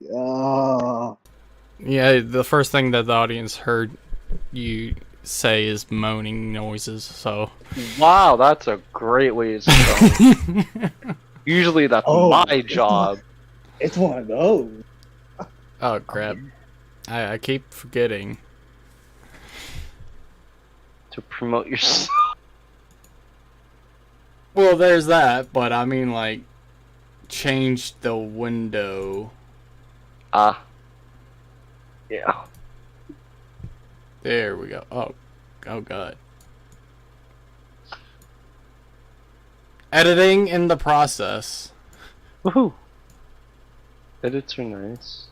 Yeah, the first thing that the audience heard you say is moaning noises, so... Wow, that's a great way to spell. Usually that's my job. It's one of those. Oh, crap. I keep forgetting. To promote yourself. Well, there's that, but I mean, like, change the window. Ah. Yeah. There we go. Oh god. Editing in the process. Woohoo! Edits are nice.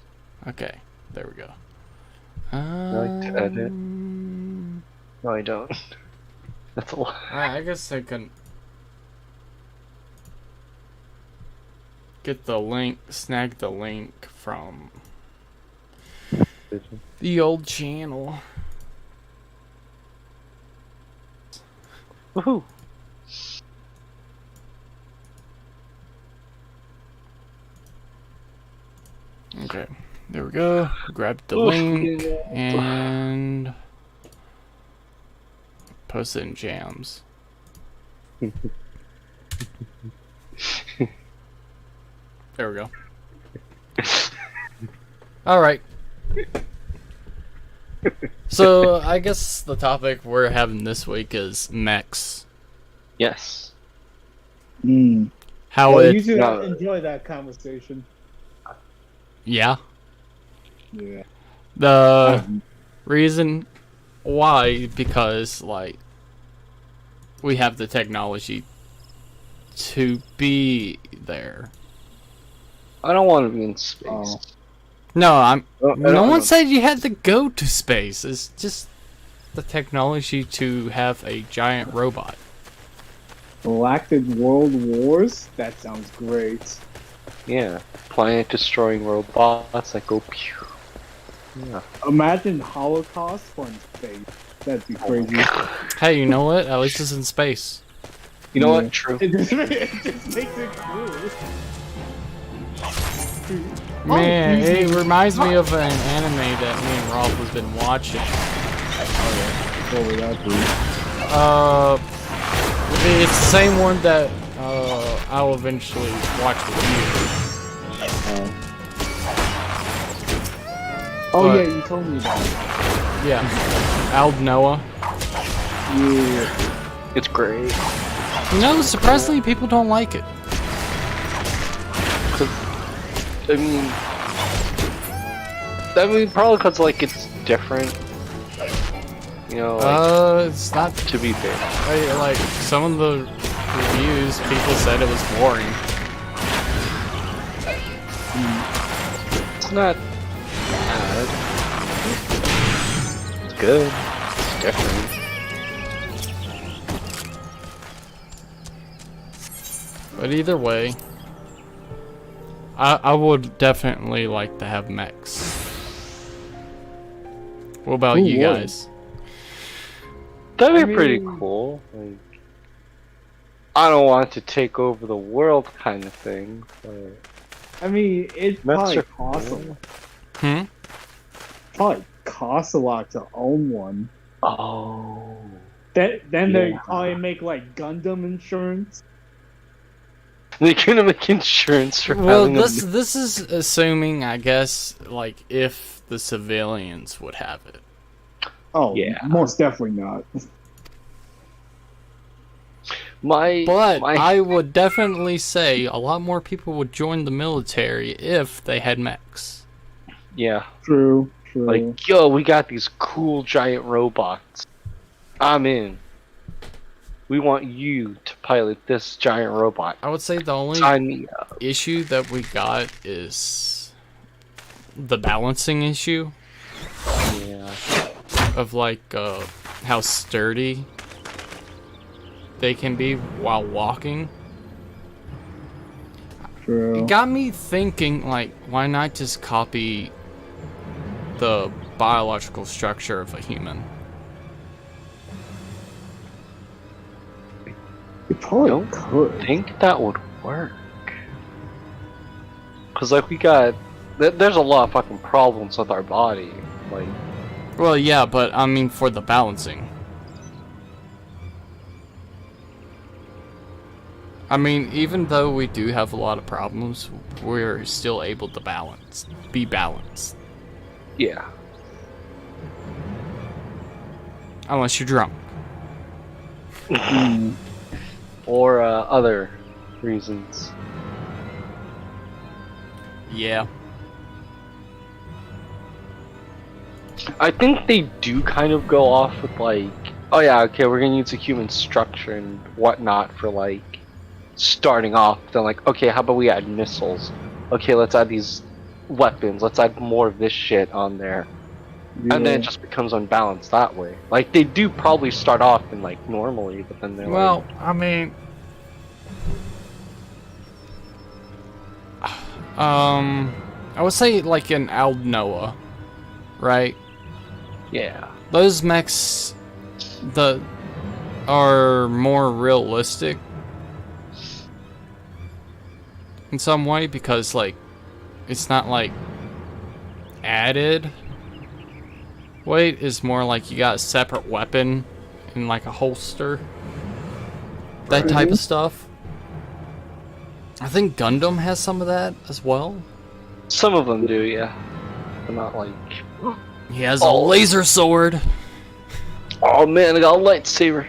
Okay, there we go. I like to edit. No, I don't. That's a lot. I guess I can get the link, snag the link from the old channel. Woohoo! Okay, there we go. Grab the link and post it in jams. There we go. Alright. So, I guess the topic we're having this week is mechs. Yes. How well, it... you should enjoy that conversation. Yeah. Yeah. The reason why, because, like, we have the technology to be there. I don't want to be in space. No, no one said you had to go to space. It's just the technology to have a giant robot. Galactic World Wars? That sounds great. Yeah. Planet-destroying robots that go pew. Yeah. Imagine Holocaust for in space. That'd be crazy. Hey, you know what? At least it's in space. You know what? True. It just makes it cool. Man, it reminds me of an anime that me and Rolf has been watching. It's the same one that I'll eventually watch with you. Yeah, you told me that. Yeah, Ald Noah. Yeah. It's great. You know, surprisingly, people don't like it. I mean, probably because like it's different. You know. Like, it's not. To be fair, Like some of the reviews, people said it was boring. it's not bad. It's good. It's different. But either way, I would definitely like to have mechs. What about you guys? That'd be pretty cool. Like, I don't want to take over the world kind of thing, but I mean, it probably costs probably costs a lot to own one. Oh. Then they probably make like Gundam insurance. They're gonna make insurance for Well, having this is assuming, I guess, like if the civilians would have it. Oh, yeah. Most definitely not. But I would definitely say a lot more people would join the military if they had mechs. Yeah. True. Like, yo, we got these cool giant robots. I'm in. We want you to pilot this giant robot. I would say the only issue that we got is the balancing issue. Yeah. Of like how sturdy they can be while walking. True. It got me thinking, like, why not just copy the biological structure of a human? You probably could. I think that would work. Cause like we got there's a lot of fucking problems with our body. Like, Well, yeah, but I mean for the balancing. I mean, even though we do have a lot of problems, we're still able to be balanced. yeah. Unless you're drunk. Or other reasons. Yeah. I think they do kind of go off with like, oh yeah, okay, we're gonna use a human structure and whatnot for like starting off. Then like, okay, how about we add missiles? Okay, let's add these weapons. Let's add more of this shit on there. And then it just becomes unbalanced that way. Like, they do probably start off in, like, normally, but then they're Well, I mean... I would say, like, in Aldnoah, right? yeah. Those mechs are more realistic in some way because, like, it's not, like, added... weight is more like you got a separate weapon in like a holster. That type of stuff. I think Gundam has some of that as well. Some of them do, yeah. But not like... He has a laser sword. Oh man, I got a lightsaber.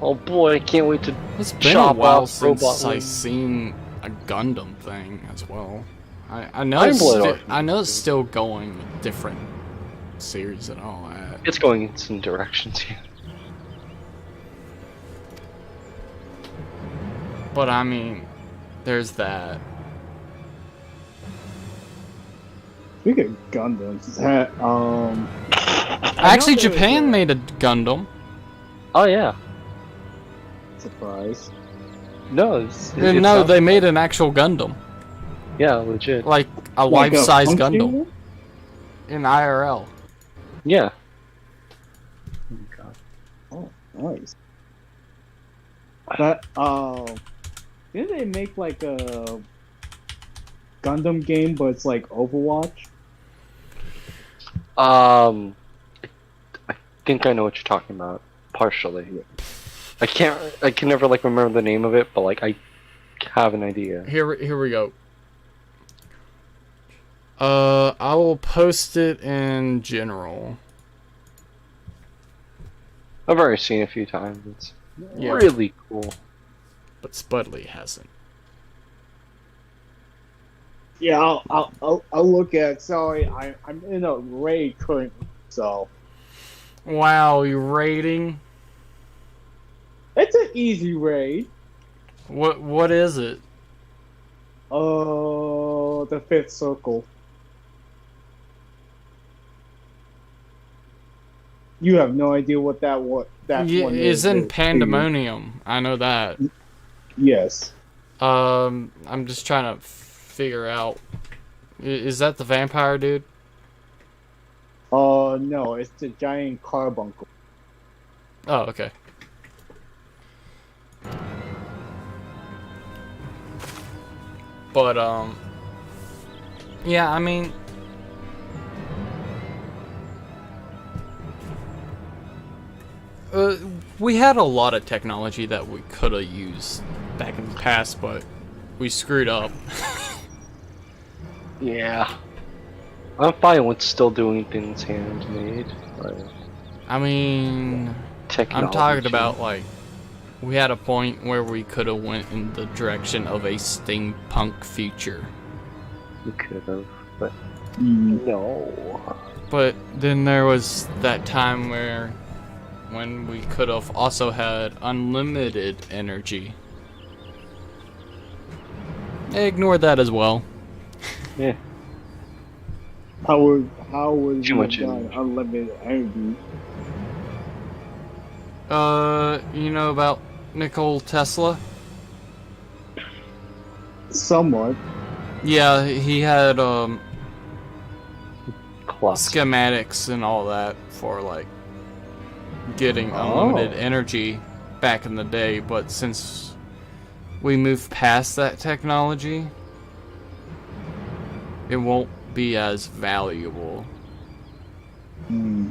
Oh boy, I can't wait to It's been a chop while off since robot I wings. seen a Gundam thing as well. I know Iron it's Blood I know it's Orphan. still going with different series and all that. It's going in some directions, yeah. But I mean, there's that. Speaking of Gundams, Actually, there was Japan a- made a Gundam. Oh yeah. surprise. No, it's No, not- they made an actual Gundam. Yeah, legit. Like a Like a life-size funky Gundam one? in IRL. Yeah. Oh, nice. But didn't they make like a Gundam game, but it's like Overwatch? I think I know what you're talking about. Partially. I can never like remember the name of it, but like I have an idea. Here we go. I will post it in general. I've already seen it a few times. It's Yeah. really cool. But Spudley hasn't. Yeah, I'll look at it. Sorry, I'm in a raid currently, so Wow, you rating? it's an easy raid. What is it? The fifth circle. You have no idea what that one Is is. in do you? Pandemonium. I know that. Yes. I'm just trying to figure out. Is that the vampire dude? No, it's the giant carbuncle. Oh, okay. But yeah, I mean, we had a lot of technology that we could have used back in the past, but we screwed up. Yeah. I'm fine with still doing things handmade. But I mean, technology. I'm talking about like we had a point where we could have went in the direction of a steampunk future. We could have, but no. But then there was that time when we could have also had unlimited energy. Ignore that as well. Yeah. How would Too you much have done energy. unlimited energy? You know about Nikola Tesla? Somewhat. Yeah, he had Class. schematics and all that for like getting unlimited energy back in the day, but since we moved past that technology, it won't be as valuable. Hmm.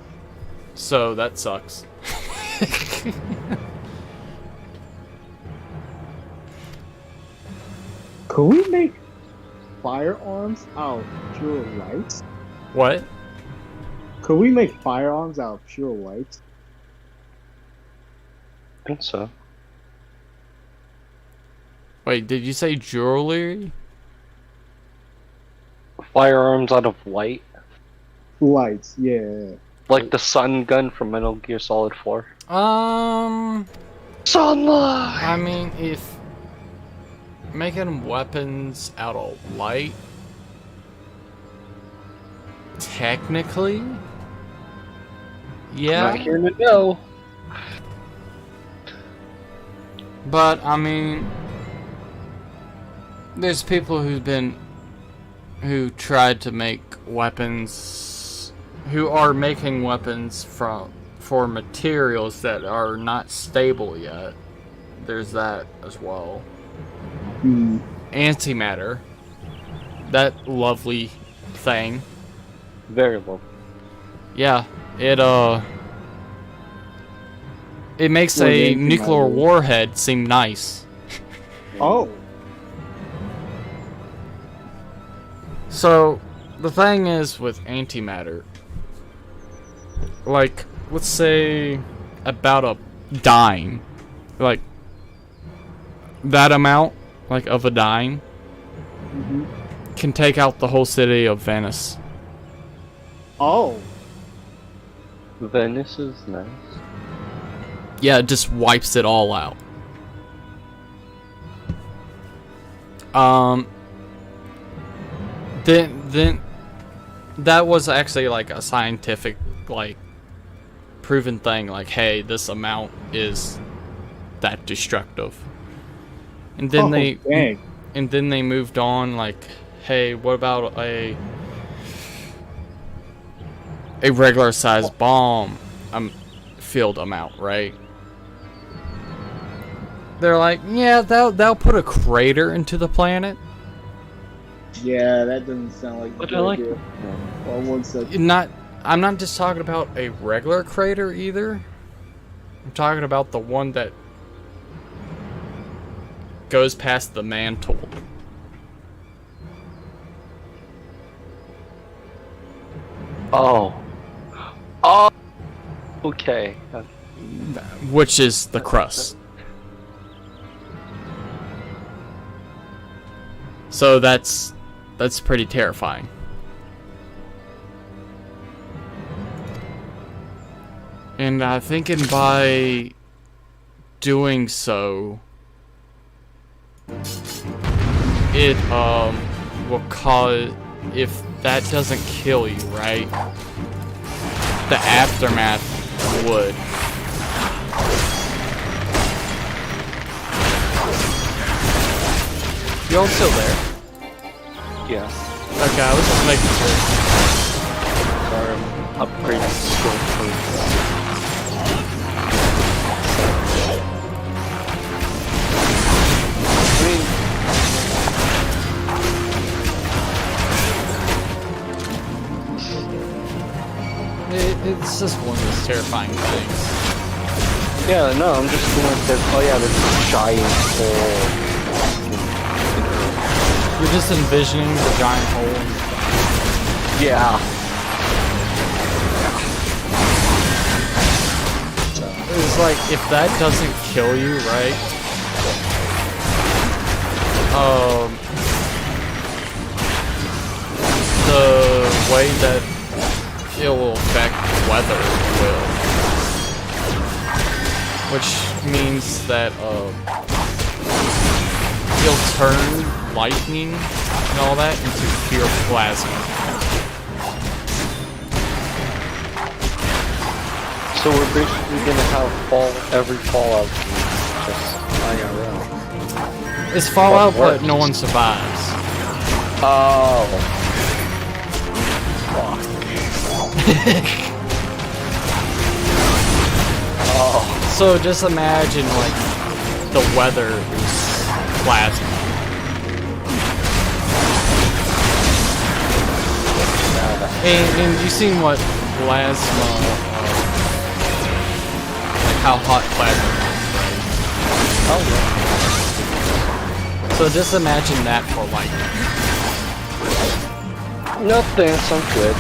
So that sucks. Could we make firearms out of pure white? What? Could we make firearms out of pure white? I think so. Wait, did you say jewelry? Firearms out of light, Lights, yeah. like the sun gun from Metal Gear Solid 4. Sunlight. I mean, if making weapons out of light, technically, yeah. Not here to know. But I mean, there's people who tried to make weapons, who are making weapons for materials that are not stable yet. There's that as well. Hmm. Antimatter, that lovely thing. Very low. Yeah, it makes Well, a the nuclear antimatter. warhead seem nice. Oh. So, the thing is with antimatter, like, let's say about a dime, like, that amount, like, of a dime, Hmm. can take out the whole city of Venice. Oh. Venice is nice. Yeah, it just wipes it all out. Then that was actually like a scientific, like, proven thing, like, hey, this amount is that destructive. And then Dang. and then they moved on, like, hey, what about a regular sized bomb field amount, right? They're like, yeah, they'll put a crater into the planet. Yeah, that doesn't sound like a But good I like idea. Well, one second. I'm not just talking about a regular crater either. I'm talking about the one that goes past the mantle. Oh. Oh. Okay. Which is the crust. So that's pretty terrifying. And I'm thinking by doing so, it will cause, if that doesn't kill you, right? The aftermath would. You all still there? Yeah. Okay, I was just making sure. Sorry, I'm upgrading skill It's just one of those terrifying things. Yeah, no, I'm just going to. Oh yeah, there's a giant hole. You're just envisioning the giant hole. Yeah. It's like, if that doesn't kill you, right? The way that it will affect weather will. Which means that, it'll turn lightning and all that into pure plasma. So we're basically gonna have every Fallout game just IRL. It's Fallout, What but works? no one survives. Oh. Fuck. Oh. So just imagine, like, the weather is plasma. And you seen what plasma, like how hot plasma is, right? Oh yeah. So just imagine that for like, Nothing. Sounds good.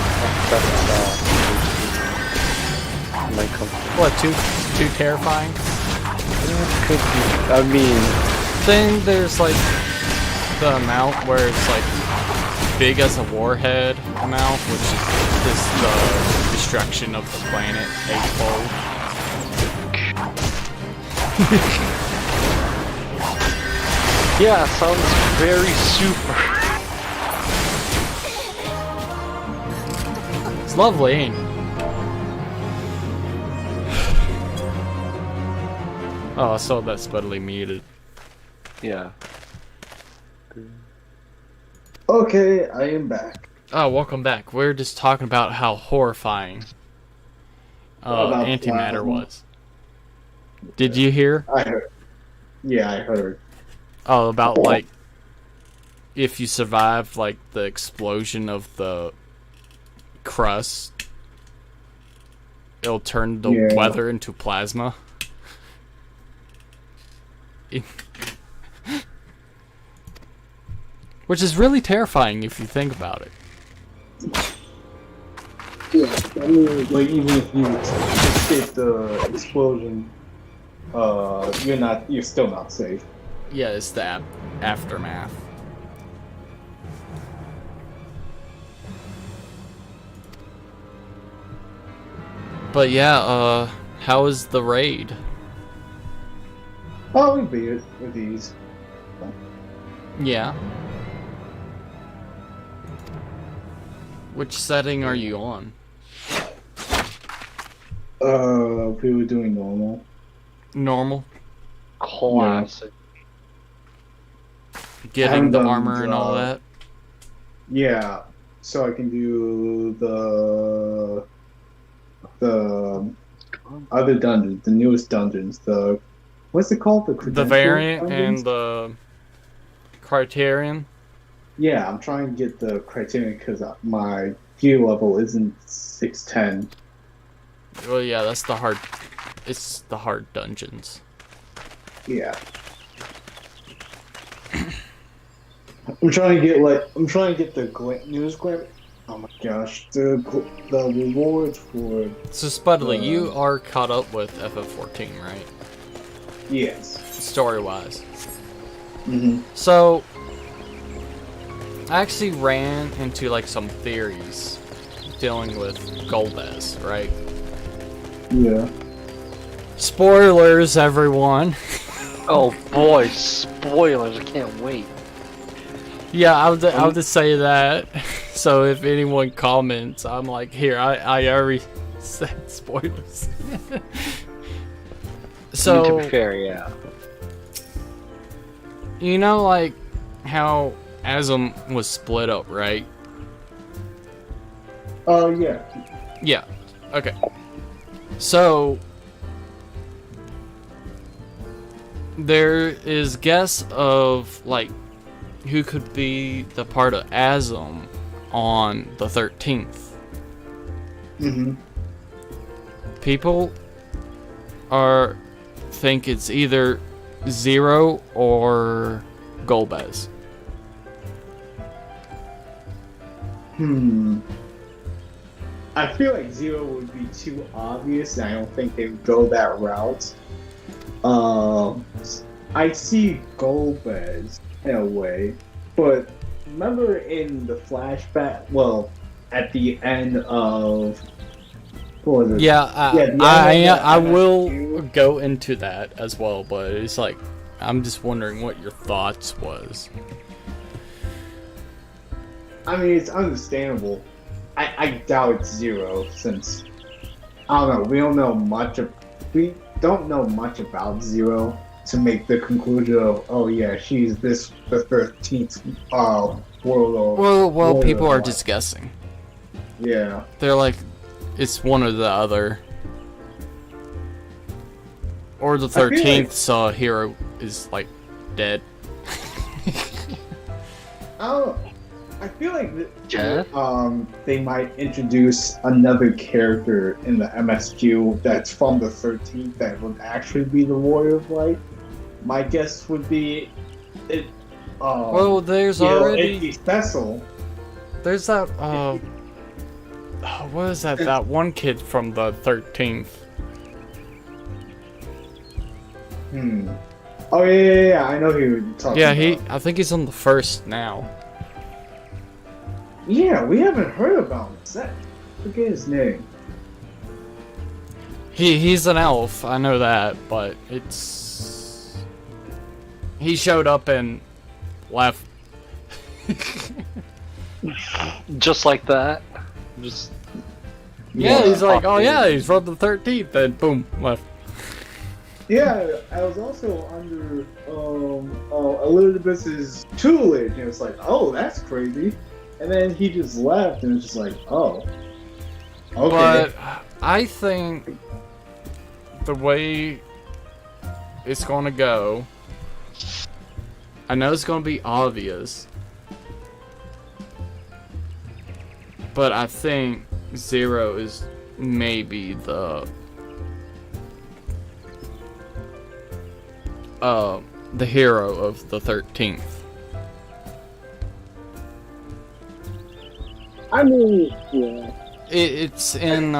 Might come. what, too terrifying? Could be. I mean, Then there's like the amount where it's like big as a warhead amount, which is the destruction of the planet eightfold. yeah, sounds very super. It's lovely, ain't it? Oh, I saw that Spudley muted. Yeah. Okay, I am back. Oh, welcome back. We're just talking about how horrifying About antimatter plasma. was. Did you hear? I heard. Yeah, I heard. Oh, about like if you survive like the explosion of the crust, it'll turn the Yeah. weather into plasma. Which is really terrifying if you think about it. Yeah, I mean, like even if you escape the explosion, you're still not safe. Yeah, it's the aftermath. But yeah, how is the raid? Oh, we beat it with ease. Yeah. Which setting are you on? We were doing normal. Normal? Classic. Getting Haven't the done armor and all that? Yeah, so I can do the other dungeons, the newest dungeons. The what's it called? The Credential variant dungeons? and the criterion? Yeah, I'm trying to get the criterion because my gear level isn't 610. Well, yeah, that's the hard... It's the hard dungeons. Yeah. I'm trying to get the news glam. Oh my gosh, the rewards for So, Spudley, you are caught up with FF14, right? yes. Story-wise. Mm-hmm. So, I actually ran into, like, some theories dealing with Golbez, right? Yeah. Spoilers, everyone. Oh boy, spoilers! I can't wait. Yeah, I'll just say that. So if anyone comments, I'm like, here, I already said spoilers. So, to be fair, yeah. you know, like, how Asm was split up, right? Oh yeah. Yeah. Okay. So, there is guess of, like, who could be the part of Asm on the 13th. Mm-hmm. People think it's either Zero or Golbez. I feel like Zero would be too obvious, and I don't think they would go that route. I see Golbez in a way, but remember in the flashback, well, at the end of what was it? Yeah, the I end of will FF2. go into that as well, but it's like, I'm just wondering what your thoughts was. I mean, it's understandable. I doubt it's Zero, since I don't know. We don't know much about Zero to make the conclusion of, oh yeah, she's the 13th world. Well, people are just guessing. Yeah. They're like, it's one or the other. Or the I feel 13th like- saw Hero is, like, dead. I don't. I feel like Yeah? they might introduce another character in the MSQ that's from the 13th that would actually be the Warrior of Light. My guess would be it. Well, there's you know, already it'd be Cecil. there's that what is that? That one kid from the 13th. Oh yeah. I know who you're talking Yeah, about. I think he's on the first now. Yeah, we haven't heard about him. Forget his name. He's an elf, I know that, but he showed up and left. Just like that. Just Yeah, Yeah. he's like, oh yeah, he's from the 13th, and boom, left. Yeah, I was also under Elizabeth's tutelage, and it's like, oh, that's crazy. And then he just left, and it's just like, oh, okay. But I think the way it's gonna go, I know it's gonna be obvious, but I think Zero is maybe the hero of the 13th. I mean, yeah. It's in,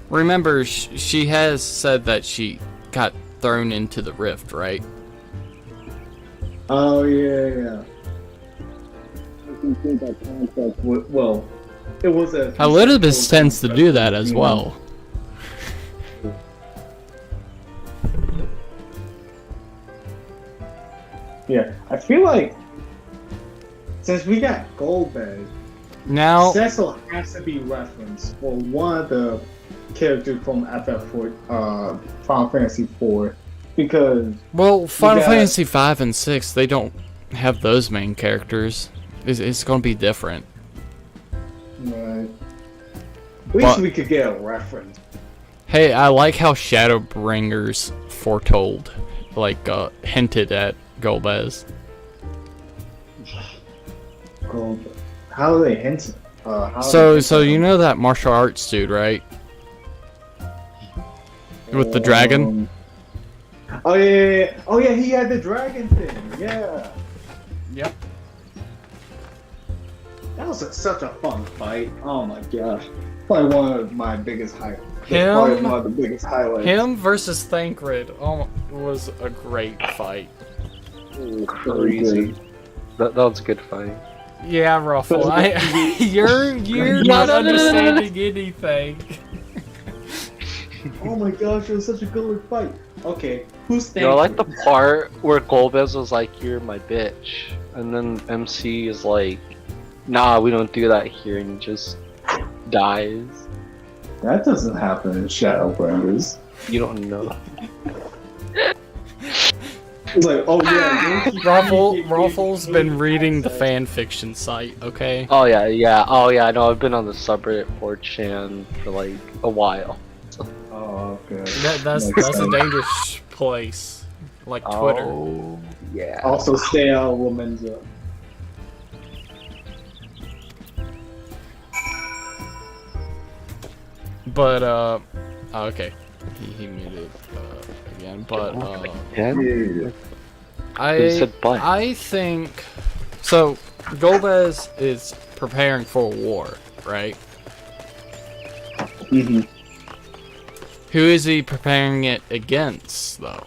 remember, she has said that she got thrown into the rift, right? Oh yeah. I can think that concept. Well, it was a. Elizabeth tends to do that as well. Yeah, I feel like since we got Goldberg, Now, Cecil has to be referenced for one of the characters from FF4, Final Fantasy 4, because well, Final got- Fantasy 5 and 6, they don't have those main characters. It's gonna be different. at least But- we could get a reference. Hey, I like how Shadowbringers foretold, hinted at Golbez. Goldberg. How do they hint? How So you know that martial arts dude, right? With the dragon? Oh yeah. Oh yeah, he had the dragon thing. Yeah. Yep. That was such a fun fight. Oh my gosh. Probably one of my biggest highlights. Him? Probably one of the biggest highlights. Him versus Thancred was a great fight. crazy. That was a good fight. Yeah, Ruffle. You're not understanding anything. Oh my gosh, it was such a good fight. Okay, who's You know, I like the thankful? part where Golbez was like, "You're my bitch," and then MC is like, "Nah, we don't do that here," and he just dies. That doesn't happen in Shadowbringers. You don't know. It's like, oh yeah, Ruffle's been reading the fan fiction site, okay? Oh yeah. Oh yeah. No, I've been on the subreddit 4chan for like a while. Oh okay. That's Makes a sense. dangerous place, like Twitter. Oh yeah. Also, stay out of Womenza. But okay, he muted again. But Yeah. Yeah. He said but. I think so. Golbez is preparing for a war, right? Mm-hmm. Who is he preparing it against, though?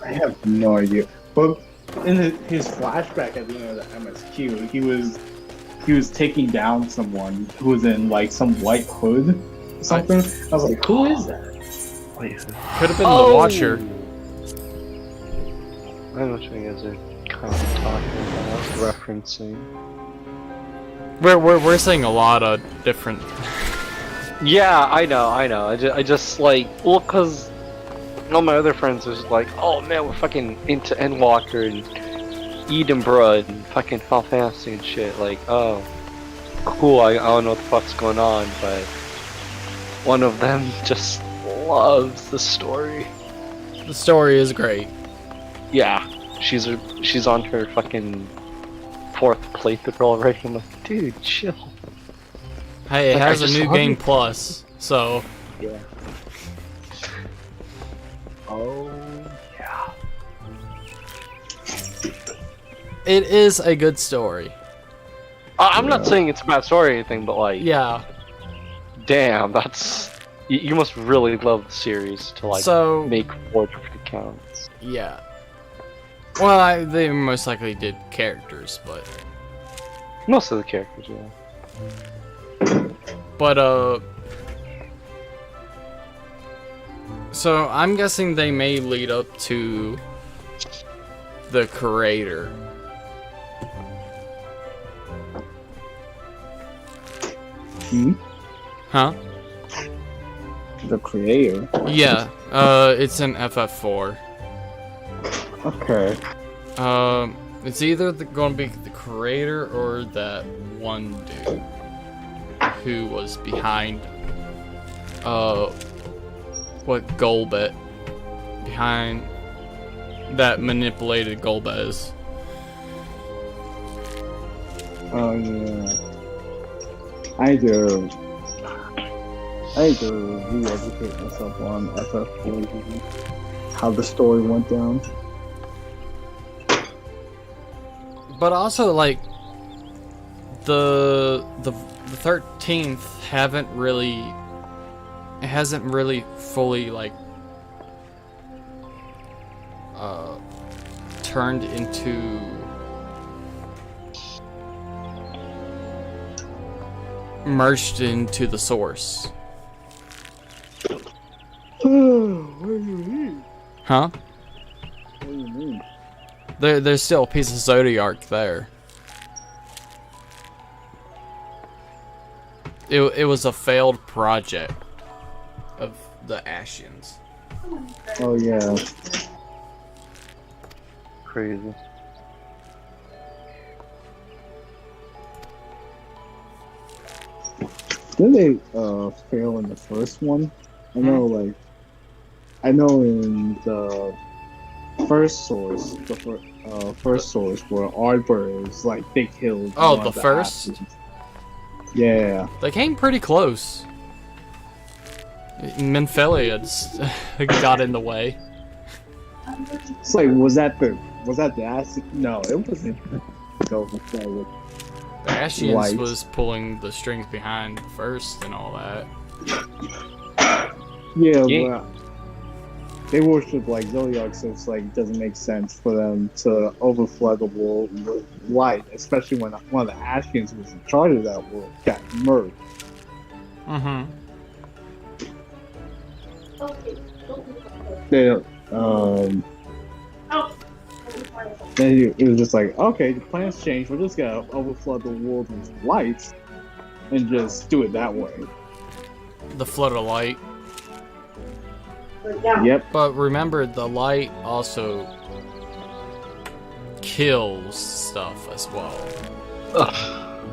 I have no idea. But in his flashback at the end of the MSQ, he was taking down someone who was in like some white hood or something. I was like, who is that? Could have been the Watcher. I know what you guys are kind of talking about, referencing. We're seeing a lot of different. Yeah, I know. I just like, well, cause all my other friends was like, oh man, we're fucking into Endwalker and Edinburgh and fucking Final Fantasy and shit. Like, oh, cool. I don't know what the fuck's going on, but one of them just loves the story. The story is great. Yeah, she's on her fucking 4th playthrough already. I'm like, dude, chill. Hey, it Like, I has a just new love game it. plus, so Yeah. Oh yeah. it is a good story. I'm not saying it's a bad story or anything, but like, Yeah. damn, that's you must really love the series to like So make 4 different accounts. yeah. Well, they most likely did characters, but Most of the characters, yeah. so I'm guessing they may lead up to the creator. Hmm? Huh? The creator. Yeah. It's in FF4. Okay. It's either going to be the creator or that one dude who was behind, what Golbet, behind that manipulated Golbez. Oh yeah. I need to re-educate myself on FF4, how the story went down. But also, like, the 13th hasn't really fully, like, turned into merged into the source. What do you mean? Huh? What do you mean? There's still a piece of Zodiac there. It was a failed project of the Ashians. Oh yeah. Crazy. Did they fail in the first one? I know, like, I know in the first source, first source where Arbor is like they killed. Oh, one the of first? Assassins. Yeah. They came pretty close. Minfelia got in the way. It's like, was that the acid? No, it wasn't. So with The Ashians Light. was pulling the strings behind first and all that. yeah, Yeah. but they worship like Zodiac, so it's like it doesn't make sense for them to overflood the world with light, especially when one of the Ashkins was in charge of that world got murdered. Mm-hmm. They then it was just like, okay, the plans changed. We're just gonna overflood the world with lights and just do it that way. The flood of light. Yep. But remember, the light also kills stuff as well. Ugh.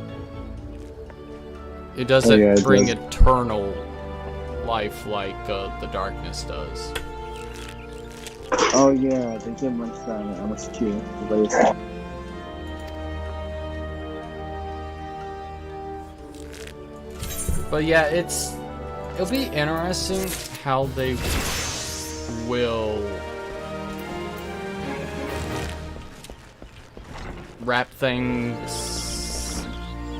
It doesn't yeah, it bring does. eternal life like the darkness does. Oh yeah, they did mention that in MSQ. The latest. But yeah, it'll be interesting how they will wrap things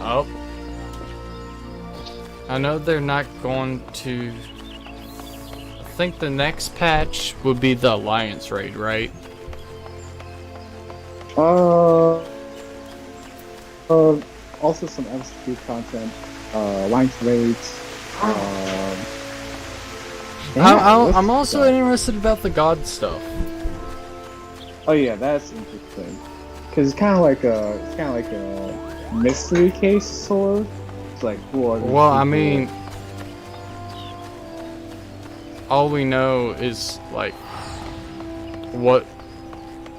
up. I know they're not going to. I think the next patch would be the Alliance raid, right? Also some MSQ content, Alliance raids. I'm also interested about the God stuff. Oh yeah, that's interesting. Cause it's kind of like a mystery case sort of. It's like, who are these Well, I people? mean, all we know is like what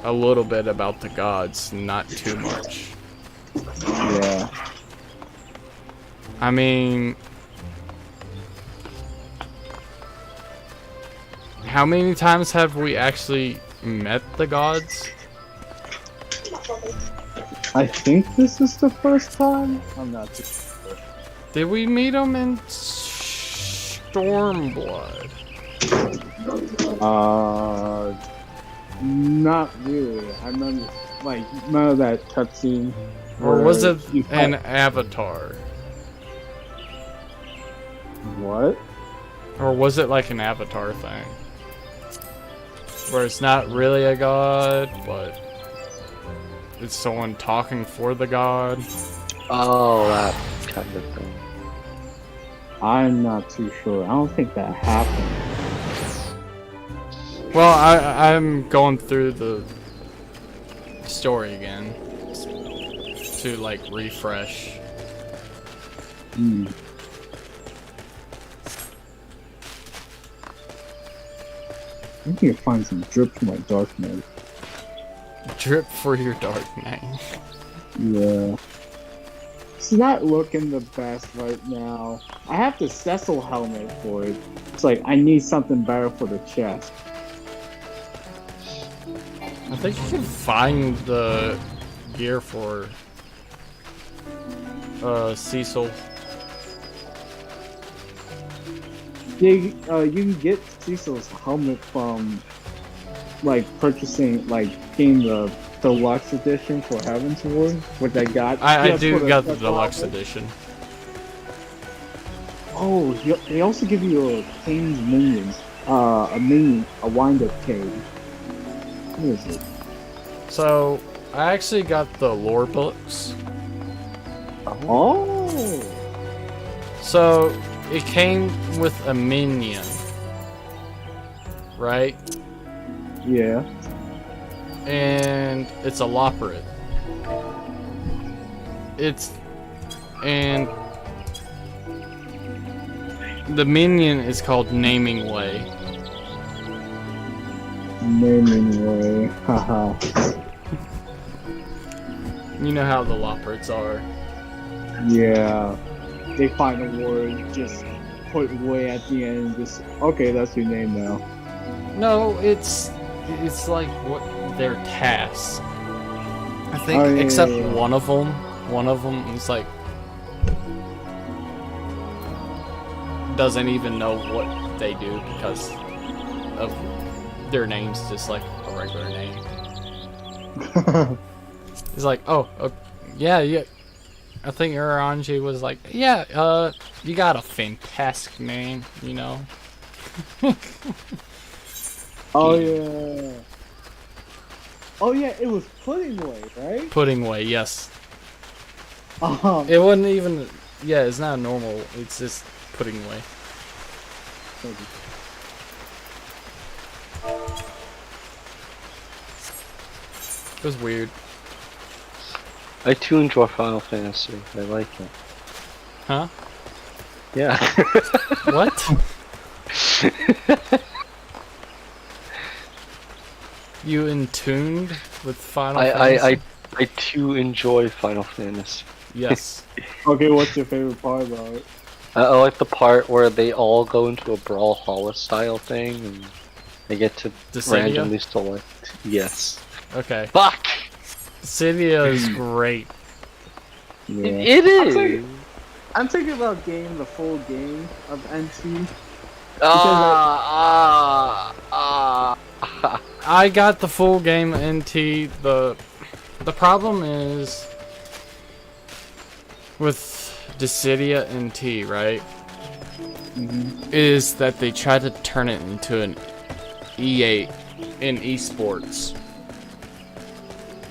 a little bit about the gods, not too much. Yeah. I mean, how many times have we actually met the gods? I think this is the first time. I'm not too sure. Did we meet him in Stormblood? Not really. I remember, like, none of that cutscene. Or was where it you an fight- avatar? What? Or was it like an avatar thing? Where it's not really a god, but it's someone talking for the god? Oh, that kind of thing. I'm not too sure. I don't think that happened. Well, I'm going through the story again to like refresh. Hmm. I need to find some drip for my Dark Knight. Drip for your Dark Knight. Yeah. It's not looking the best right now. I have the Cecil helmet for it. It's like, I need something better for the chest. I think you can find the gear for Cecil. Yeah, you can get Cecil's helmet from, like, purchasing, like, getting the deluxe edition for Heaven's Ward, which I got. I just do for got the Cecil deluxe outfit. edition. Oh, they also give you a Kane's minions. A wind-up cage. What is it? So, I actually got the lore books. Oh! So, it came with a minion, right? Yeah. And it's a Loporrit. And the minion is called Naming Way. Naming way. Haha. You know how the Loporrits are. Yeah. They find a word, just put way at the end, just, okay, that's your name now. No, it's like what their tasks. I think, Oh, yeah, except yeah. one of them is like doesn't even know what they do because of their name's just like a regular name. It's like, yeah. I think Uranji was like, yeah, you got a fantastic name, you know. Oh yeah. Oh yeah, it was Pudding Way, right? Pudding Way, yes. Um, It wasn't even, yeah, it's not normal. It's just Pudding Way. It was weird. I too enjoy Final Fantasy. I like it. Huh? Yeah. What? You in tuned with Final Fantasy? I too enjoy Final Fantasy. Yes. Okay, what's your favorite part about it? I like the part where they all go into a Brawlhalla style thing and they get to Dissidia? randomly select. Yes. Okay. Fuck! Cydia is great. Yeah. It is! I'm thinking about getting the full game of NT. I got the full game NT. The problem is with Dissidia NT, right? Is that they tried to turn it into an E8 in esports.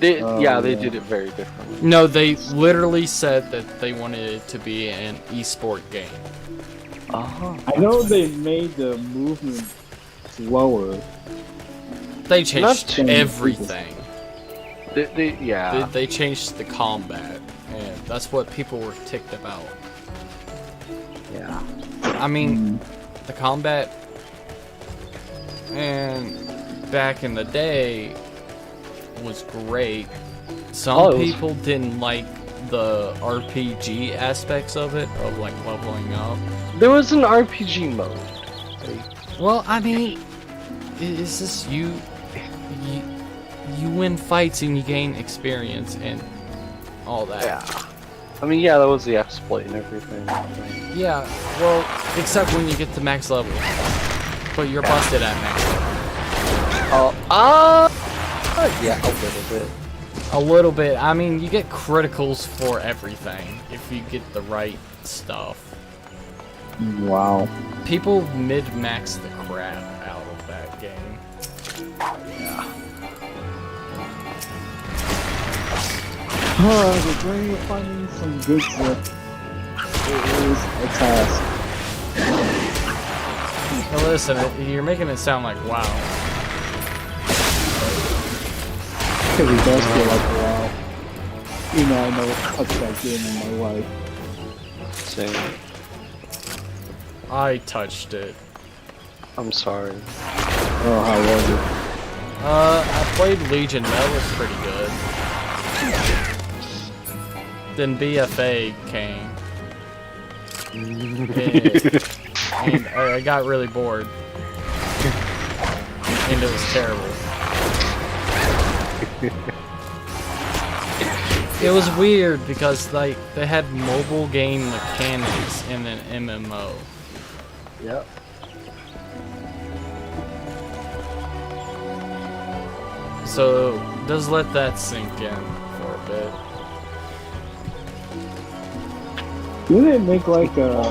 They yeah. did it very differently. No, they literally said that they wanted it to be an esport game. I know they made the movement slower. They changed Not- everything. Yeah. They changed the combat, and that's what people were ticked about. Yeah. I mean, the combat, and back in the day, was great. Some Oh, it was- people didn't like the RPG aspects of it, of like leveling up. There was an RPG mode. Well, I mean, it's just you win fights and you gain experience and all that. Yeah. I mean, yeah, that was the exploit and everything. Yeah, well, except when you get to max level. But you're busted at max level. Yeah, a little bit. A little bit. I mean, you get criticals for everything if you get the right stuff. Wow. People mid-max the crap out of that game. The journey of finding some good stuff. It is a task. Now listen, you're making it sound like wow. Because it does feel like wow. You know, I never touched that game in my life. Same. I touched it. I'm sorry. Oh, how was it? I played Legion. That was pretty good. Then BFA came. And I got really bored. And it was terrible. It was weird because like they had mobile game mechanics in an MMO. Yep. So just let that sink in for a bit. Didn't it make like a...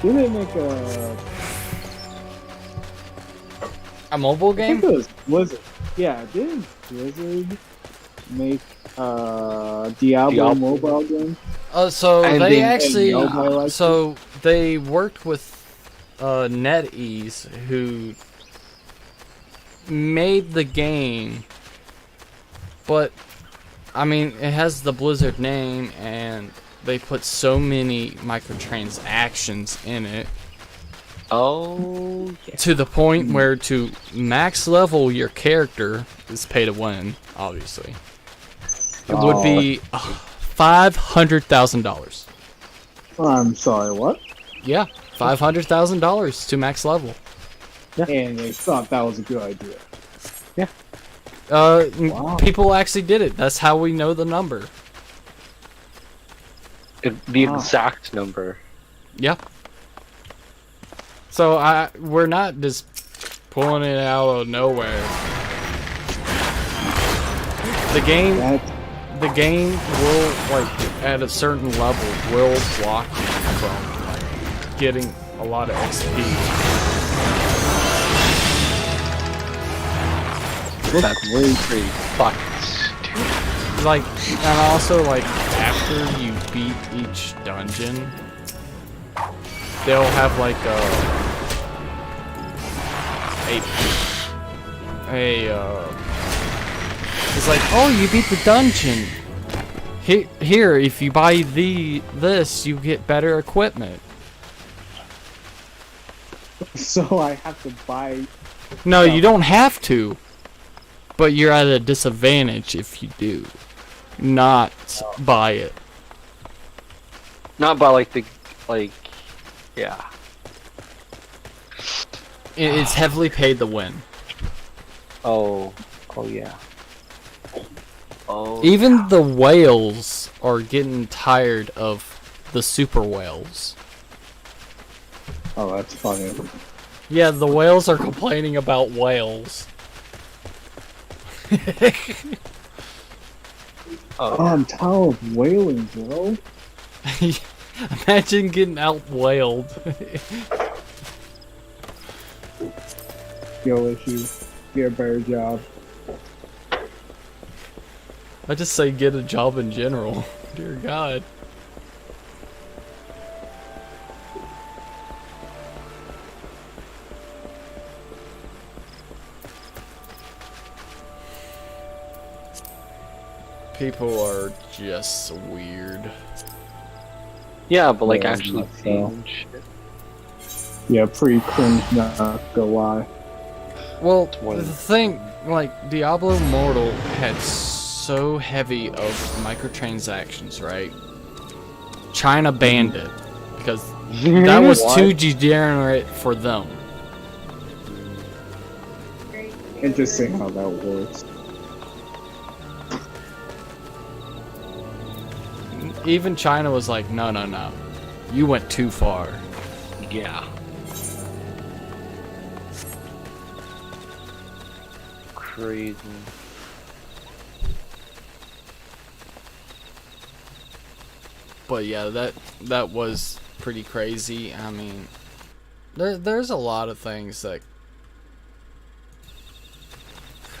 Didn't it make A mobile I think game? it was Blizzard. Yeah, didn't Blizzard make Diablo mobile game? So And they then- actually, and nobody liked so they worked with NetEase, who made the game, but I mean it has the Blizzard name, and they put so many microtransactions in it Oh, yeah. to the point where to max level your character is pay to win. Obviously, it would be $500,000. I'm sorry, what? Yeah, $500,000 to max level. And they thought that was a good idea. Wow. People actually did it. That's how we know the number. The Wow. exact number. Yeah. So we're not just pulling it out of nowhere. The game will, like, at a certain level, will block you from like getting a lot of XP. That's pretty fucking stupid. Like, and also, like, after you beat each dungeon, they'll have like it's like, oh, you beat the dungeon. Here, if you buy this, you get better equipment. So I have to buy... No, you don't have to, but you're at a disadvantage if you do not buy it. Not by yeah. It's heavily paid to win. Oh yeah. Oh. Even the whales are getting tired of the super whales. Oh, that's funny. Yeah, the whales are complaining about whales. Oh. I'm tired of whaling, bro. Imagine getting out whaled. Yo, issue. Get a better job. I just say get a job in general. Dear God. People are just weird. Yeah, but like Yeah, actually that's paying shit. Yeah, pretty cringe, not gonna lie. Well, one- the thing, like, Diablo Immortal had so heavy of microtransactions, right? China banned it because that was What? too degenerate for them. Interesting how that works. Even China was like, no, no, no. You went too far. Yeah. Crazy. But yeah, that was pretty crazy. I mean, there's a lot of things that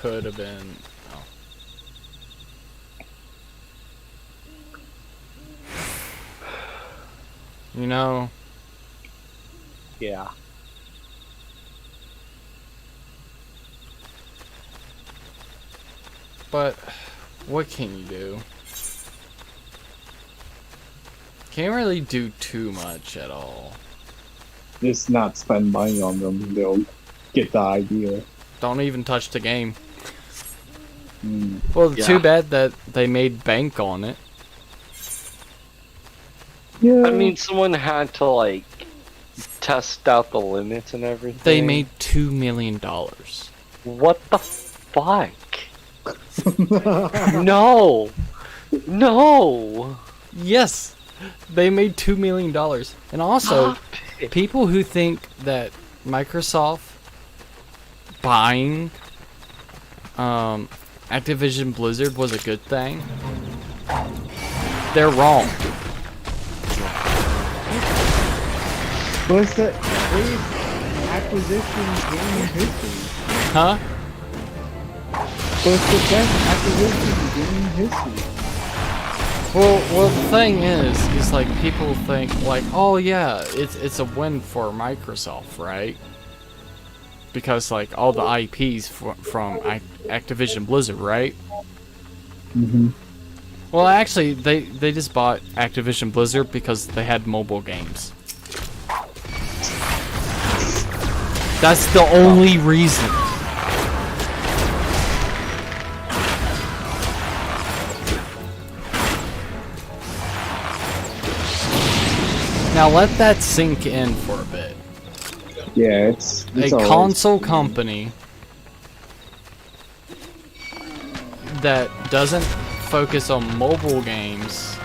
could have been. Oh. You know, Yeah. but what can you do? Can't really do too much at all. Just not spend money on them. They'll get the idea. Don't even touch the game. Mm. Well, Yeah. too bad that they made bank on it. Yeah. I mean, someone had to like test out the limits and everything. They made $2 million. What the fuck? No. No. Yes, they made $2 million. And also, Stop it. people who think that Microsoft buying Activision Blizzard was a good thing, they're wrong. What's the greatest acquisition game in history? Huh? What's the best acquisition game in history? Well, the thing is like people think like, oh yeah, it's a win for Microsoft, right? Because like all the IPs from Activision Blizzard, right? Mm-hmm. Well, actually, they just bought Activision Blizzard because they had mobile games. That's the only reason. Now let that sink in for a bit. Yeah, it's A always- console company that doesn't focus on mobile games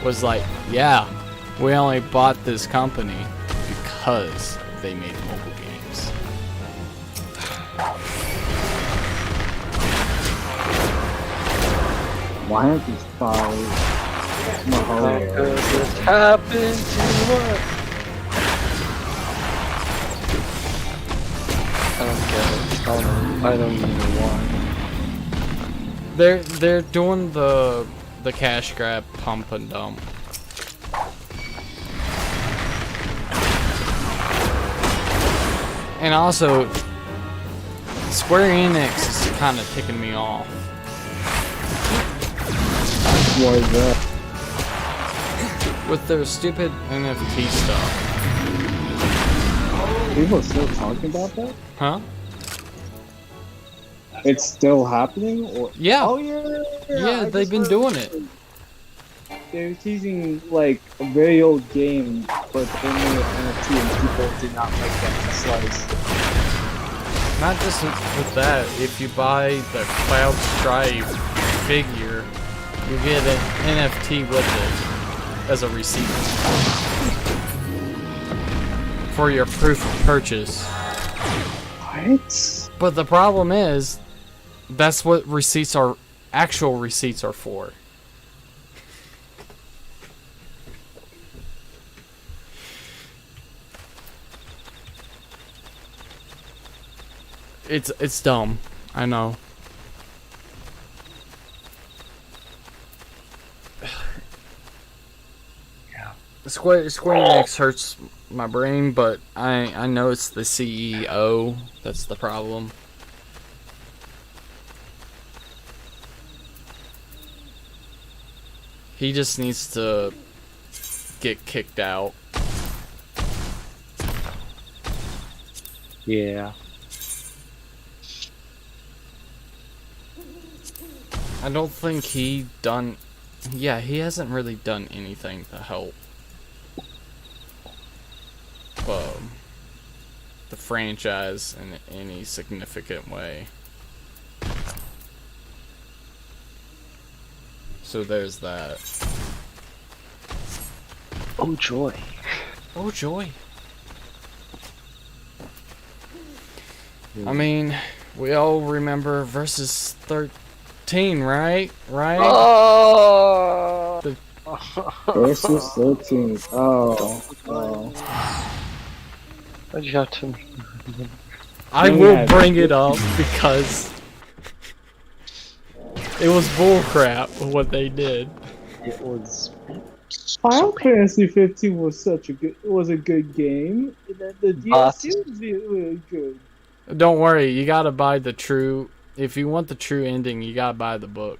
was like, yeah, we only bought this company because they made mobile games. Why aren't these five? Because it happened to us. I don't get it. I don't even know why. They're doing the cash grab pump and dump. And also, Square Enix is kind of ticking me off. Why is that? With their stupid NFT stuff. People are still talking about that? Huh? It's still happening? Or Yeah. Oh yeah. Yeah, I they've just been heard- doing it. They're teasing like a very old game, but only an NFT, and people did not like that slice. Not just with that, if you buy the Cloud Stripe figure, you get an NFT with it as a receipt for your proof of purchase. What? But the problem is, that's what receipts are, actual receipts are for. It's dumb, I know. Square Enix hurts my brain, but I know it's the CEO that's the problem. He just needs to get kicked out. Yeah. I don't think he done... Yeah, he hasn't really done anything to help. the franchise in any significant way. So there's that. Oh joy. Oh joy. I mean, we all remember Versus 13, right? Right? Oh. Versus 13. Oh. Why'd you have to? I will bring it up because it was bullcrap what they did. It was. Final Fantasy 15 was a good game. The DLC was really good. Don't worry, you gotta buy the true. If you want the true ending, you gotta buy the book.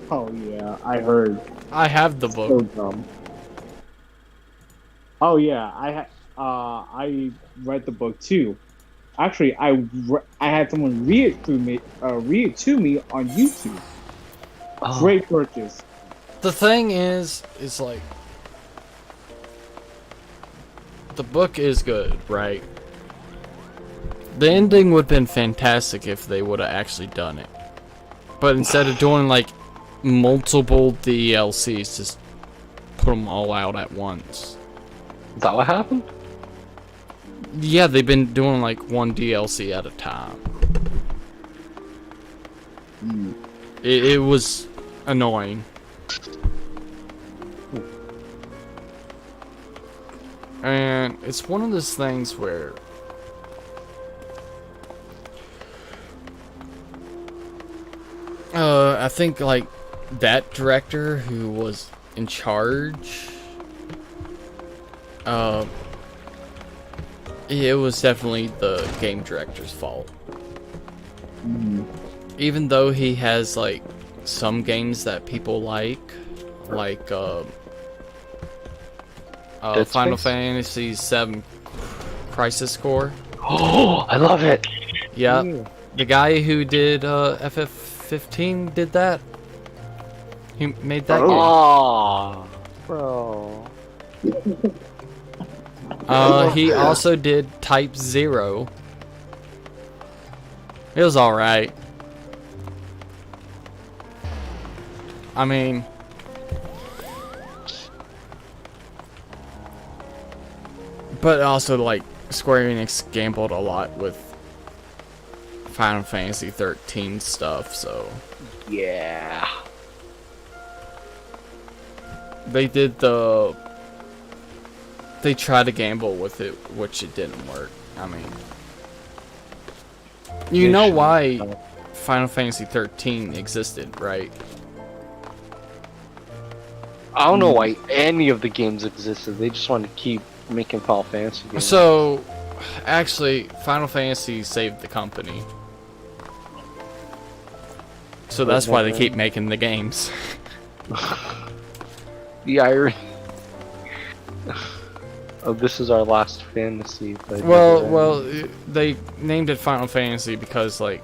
Oh yeah, I heard. I have the So book. dumb. Oh yeah, I read the book too. Actually, I had someone read it to me on YouTube. Oh. Great purchase. The thing is like the book is good, right? The ending would have been fantastic if they would have actually done it. But instead of doing like multiple DLCs, just put them all out at once. Is that what happened? Yeah, they've been doing like one DLC at a time. It was annoying. And it's one of those things where I think like that director who was in charge, it was definitely the game director's fault. Even though he has like some games that people like Final Fantasy VII Crisis Core. Oh, I love it. Yeah, the guy who did FF15 did that. He made that game. Oh, bro. He also did Type 0. It was alright. I mean, but also like Square Enix gambled a lot with Final Fantasy 13 stuff, so Yeah. they tried to gamble with it, which it didn't work. I mean, you know why Final Fantasy 13 existed, right? I don't know why any of the games existed. They just wanted to keep making Final Fantasy games. So, actually, Final Fantasy saved the company. So that's why they keep making the games. The irony. Oh, this is our last fantasy. But Well, they named it Final Fantasy because, like,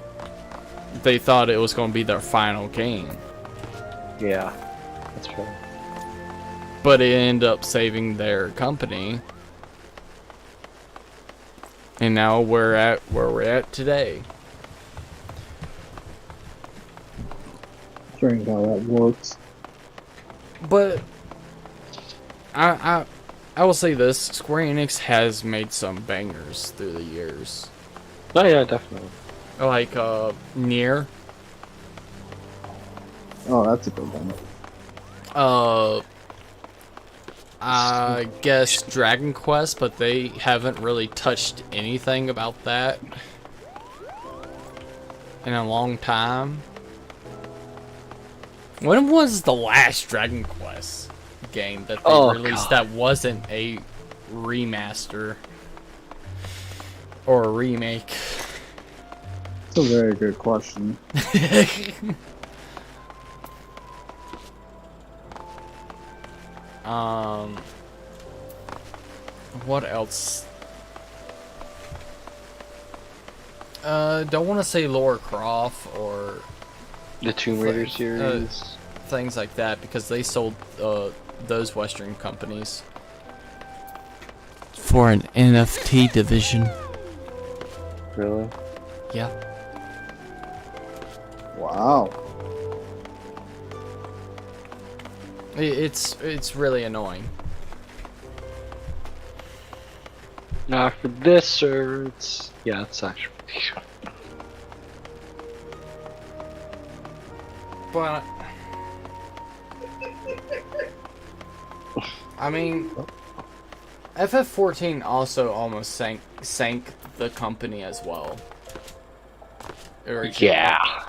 they thought it was going to be their final game. yeah, that's right. But it ended up saving their company. And now we're at where we're at today. Strange how that works. But I will say this: Square Enix has made some bangers through the years. Oh yeah, definitely. Like Nier. Oh, that's a good one. I guess Dragon Quest, but they haven't really touched anything about that in a long time. When was the last Dragon Quest game that they released that wasn't a remaster or a remake? That's a very good question. What else? Don't want to say Lara Croft or The Tomb Raider series. things like that because they sold those Western companies for an NFT division. Really? Yeah. Wow. It's really annoying. Now for this server, it's actually. But I mean, FF14 also almost sank the company as well. Originally. Yeah.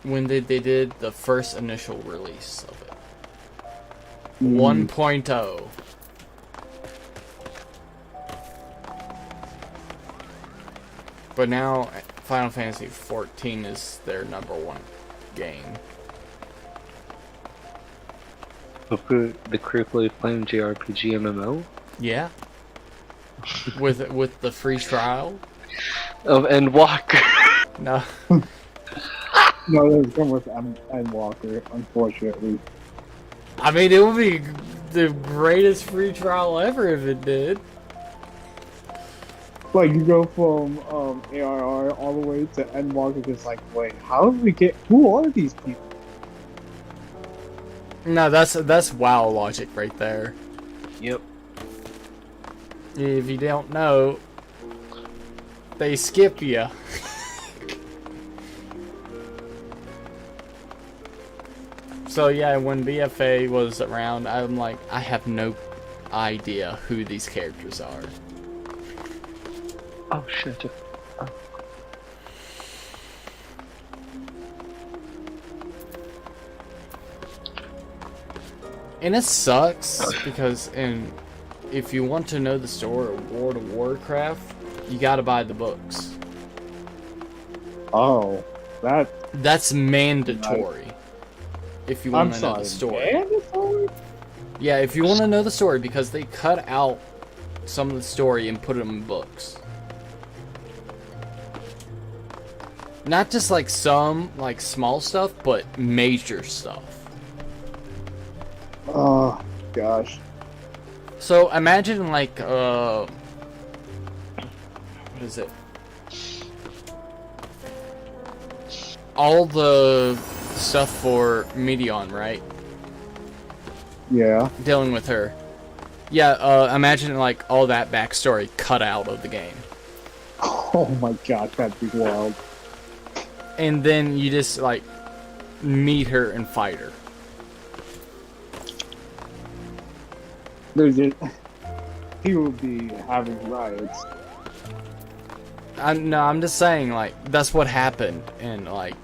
When they did the first initial release of it. Mm. 1.0. But now Final Fantasy 14 is their #1 game. The critically acclaimed JRPG MMO Yeah. with the free trial. of Endwalker. No. No, it doesn't come with Endwalker, unfortunately. I mean, it would be the greatest free trial ever if it did. Like, you go from ARR all the way to Endwalker, just like, wait, how did we get... Who are these people? No, that's WoW logic right there. Yep. If you don't know, they skip you. So yeah, when BFA was around, I'm like, I have no idea who these characters are. Oh shit. Oh. And it sucks because if you want to know the story of World of Warcraft, you gotta buy the books. Oh, That's mandatory. If you want to know the story. Mandatory? Yeah, if you want to know the story, because they cut out some of the story and put it in books. Not just like some like small stuff, but major stuff. Oh, gosh. So imagine like what is it? All the stuff for Medion, right? Yeah. Dealing with her. Yeah, imagine like all that backstory cut out of the game. Oh my god, that'd be wild. And then you just like meet her and fight her. There's just... He would be having riots. No, I'm just saying, like, that's what happened in, like,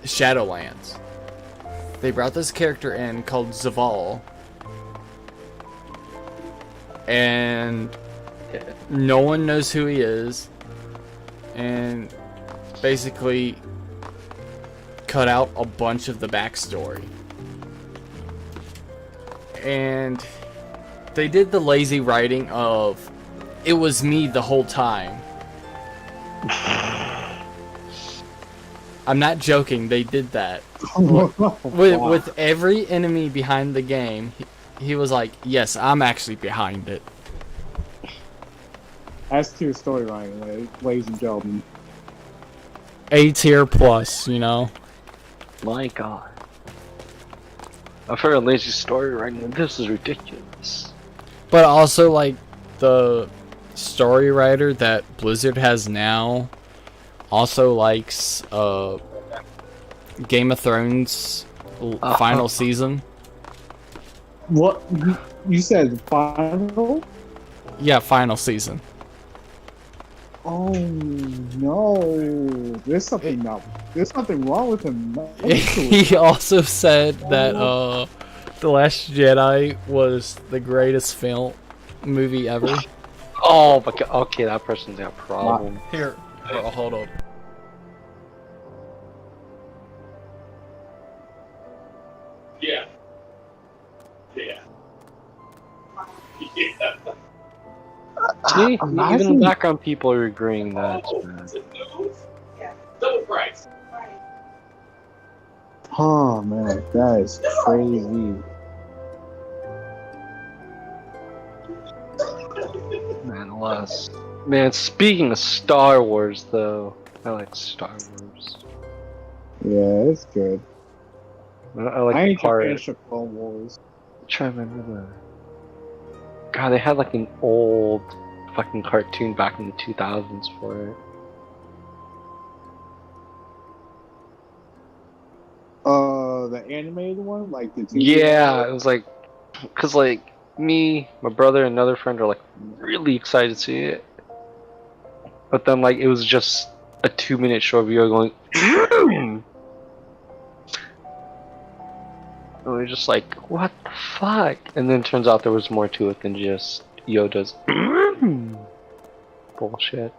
Shadowlands. They brought this character in called Zaval. And no one knows who he is. And basically cut out a bunch of the backstory. And they did the lazy writing of it was me the whole time. I'm not joking, they did that. With every enemy behind the game, he was like, yes, I'm actually behind it. As to your storyline, ladies and gentlemen. A tier plus, you know? My god. I've heard a lazy story writing. This is ridiculous. But also, like, the story writer that Blizzard has now also likes Game of Thrones final season. What? You said final? Yeah, final season. Oh no! There's something wrong with him. He also said that The Last Jedi was the greatest movie ever. Oh my god. Okay, that person's got a problem. Here, hold on. Yeah. Yeah. Yeah. See, even imagine- the background people are agreeing that. Yeah. Double price. Oh man, that is crazy. Man was. Man, speaking of Star Wars, though, I like Star Wars. Yeah, it's good. I like I the need to part. finish the Clone Wars. I'm trying to remember the. God, they had like an old fucking cartoon back in the 2000s for it. The animated one, like the 2D. Yeah, it was like, cause like me, my brother, and another friend are like really excited to see it. But then like it was just a 2-minute short video going. And we're just like, what the fuck? And then turns out there was more to it than just Yoda's bullshit.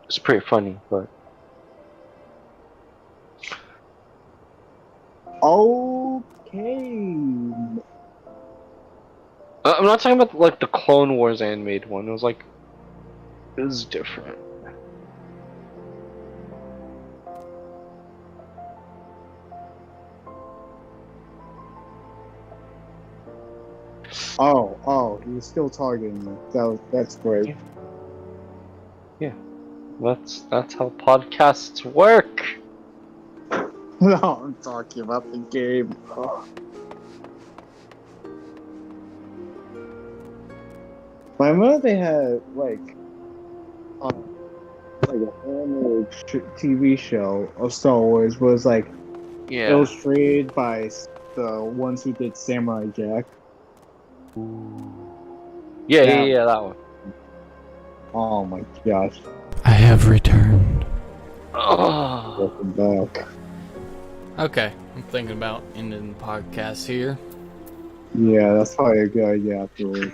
It's pretty funny, but Okay. I'm not talking about like the Clone Wars animated one. It was like, it was different. Oh, you're still targeting me. That's great. That's how podcasts work. No, I'm talking about the game. Oh. I remember they had like an animated TV show of Star Wars was like Yeah. illustrated by the ones who did Samurai Jack. Yeah, that one. Oh my gosh, I have returned. Oh. welcome back. Okay, I'm thinking about ending the podcast here. Yeah, that's probably a good idea afterwards.